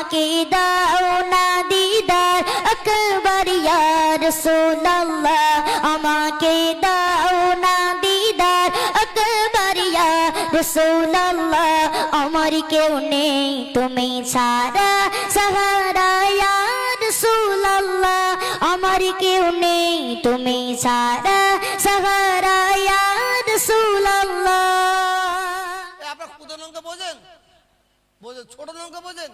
আমাকে দাও না দিদার আকবার ইয়া রাসূলুল্লাহ আমাকে দাও না দিদার আকবার ইয়া রাসূলুল্লাহ আমার কেউ নেই তুমি ছাড়া সাহারা ইয়া রাসূলুল্লাহ আমার কেউ নেই তুমি ছাড়া সাহারা ইয়া রাসূলুল্লাহ। আপনারা কুদো লঙ্কা বোঝেন? বোঝেন? ছোট লঙ্কা বোঝেন?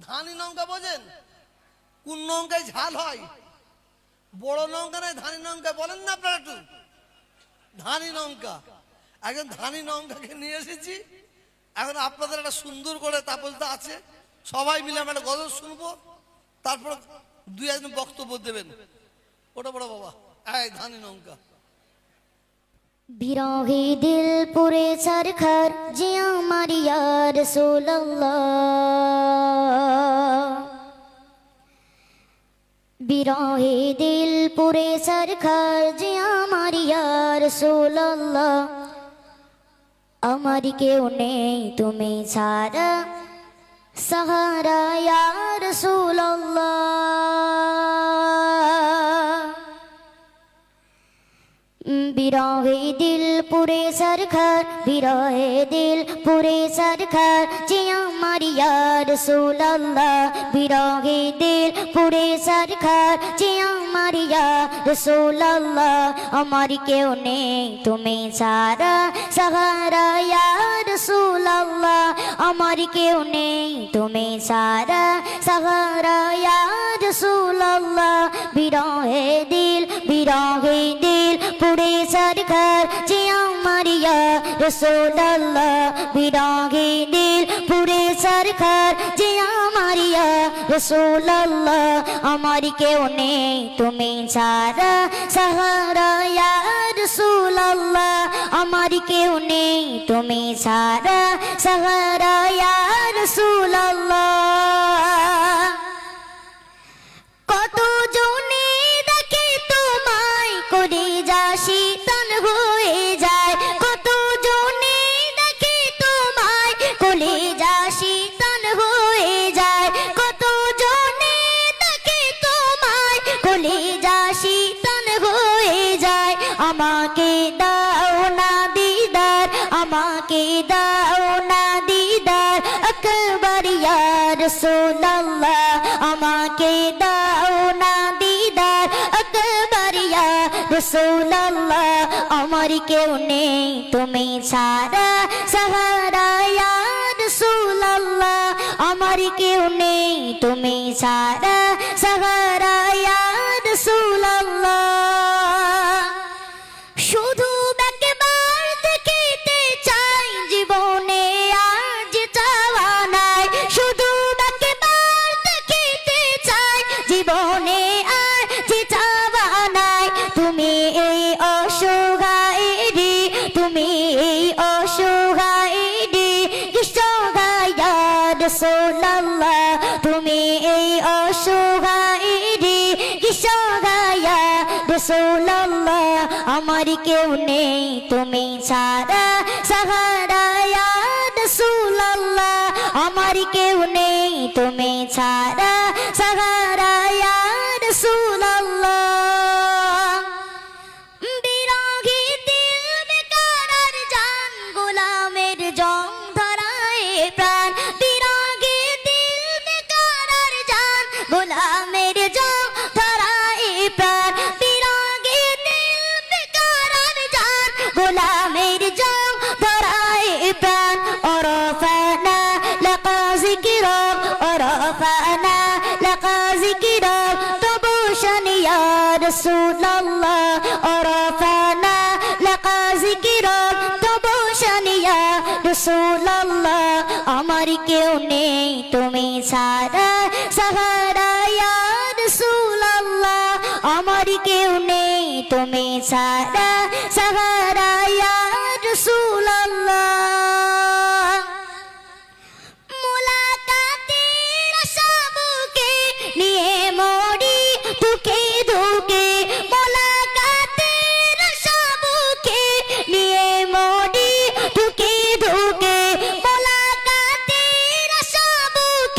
ধানি লঙ্কা বোঝেন? কোন লঙ্কায় ঝাল হয়? বড় লঙ্কা নয় ধানি লঙ্কা, বলেন না আপনারা একটু? ধানি লঙ্কা। একজন ধানি লঙ্কাকে নিয়ে এসেছি, এখন আপনাদের একটা সুন্দর করে তাপসদা আছে, সবাই মিলে আমরা একটা গজল শুনবো, তারপর দুই একজন বক্তব্য দেবেন। ওটা বড় বাবা, এই ধানি লঙ্কা। বিরহে দিল পুরে সরখার যে আমার ইয়া রাসূলুল্লাহ বিরহে দিল পুরে সরখার যে আমার ইয়া রাসূলুল্লাহ আমার কেউ নেই তুমি ছাড়া সাহারা ইয়া রাসূলুল্লাহ বিরহে দিল পুরে সরখার বিরহে দিল পুরে সরখার যে আমার ইয়া রাসূলুল্লাহ বিরহে দিল পুরে সরখার যে আমার ইয়া রাসূলুল্লাহ আমার কেউ নেই তুমি ছাড়া সাহারা ইয়া রাসূলুল্লাহ আমার কেউ নেই তুমি ছাড়া সাহারা ইয়া রাসূলুল্লাহ বিরহে দিল পুরে সরখার যে আমার ইয়া রাসূলুল্লাহ বিরহে দিল পুরে সরখার যে আমার ইয়া রাসূলুল্লাহ আমার কেউ নেই তুমি ছাড়া সাহারা ইয়া রাসূলুল্লাহ আমার কেউ নেই তুমি ছাড়া সাহারা ইয়া রাসূলুল্লাহ। কত জনে দেখে তোমায় করে যা শীতল হয়ে যায় কত জনে দেখে তোমায় কোলে যা শীতল হয়ে যায় কত জনে দেখে তোমায় কোলে যা শীতল হয়ে যায় আমাকে দাও না দিদার আমাকে দাও না দিদার আকবার ইয়া রাসূলুল্লাহ আমাকে দাও না দিদার আকবার ইয়া রাসূলুল্লাহ আমার কেউ নেই তুমি ছাড়া সাহারা ইয়া রাসূলুল্লাহ আমার কেউ নেই তুমি ছাড়া সাহারা ইয়া রাসূলুল্লাহ। শুধু একবার দেখিতে চাই জীবনে আর যে চাওয়া নাই শুধু একবার দেখিতে চাই জীবনে আর যে চাওয়া নাই তুমি এই অসহায়রে তুমি এই অসহায়রে ইয়া রাসূলুল্লাহ তুমি এই অসহায়রে ইয়া রাসূলুল্লাহ আমার কেউ নেই তুমি ছাড়া সাহারা ইয়া রাসূলুল্লাহ আমার কেউ নেই তুমি ছাড়া সাহারা ইয়া রাসূলুল্লাহ। বিরহে দিল বেকারার জান গোলামের জং ধরায় প্রাণ বিরহে দিল বেকারার জান গোলামের জং ধরায় প্রাণ বিরহে দিল বেকারার জান গোলামের জং ধরায় প্রাণ ওরফানা লাকা যিকরা ওরফানা লাকা যিকরা তবু শান ইয়া রাসূলুল্লাহ ওরফানা লাকা যিকরা তবু শান ইয়া রাসূলুল্লাহ আমার কেউ নেই তুমি ছাড়া সাহারা ইয়া রাসূলুল্লাহ আমার কেউ নেই তুমি ছাড়া সাহারা ইয়া রাসূলুল্লাহ। মুলাকাতের আশাবুকে নিয়ে মরি দুঃখে দুঃখে মুলাকাতের আশাবুকে নিয়ে মরি দুঃখে দুঃখে মুলাকাতের আশাবুকে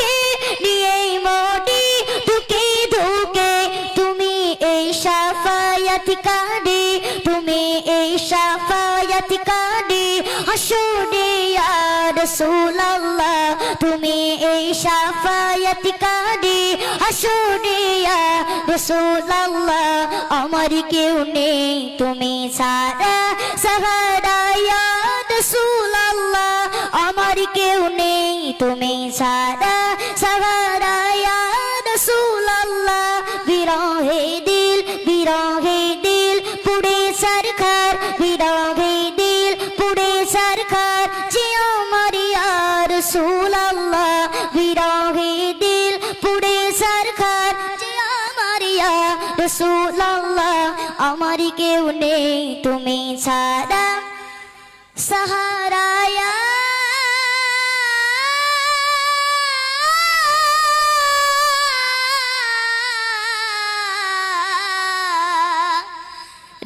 হাসুরে ইয়া রাসূলুল্লাহ তুমি এই শাফায়াতকারী হাসুরে ইয়া রাসূলুল্লাহ আমার কেউ নেই তুমি ছাড়া সাহারা ইয়া রাসূলুল্লাহ আমার কেউ নেই তুমি ছাড়া সাহারা ইয়া রাসূলুল্লাহ বিরহে দিল পুড়ে সরকার বিরহে দিল পুড়ে সরকার যে আমার ইয়া রাসূলুল্লাহ বিরহে দিল পুড়ে সরকার যে আমার ইয়া রাসূলুল্লাহ আমার কেউ নেই তুমি ছাড়া সাহারা ইয়া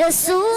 রাসূল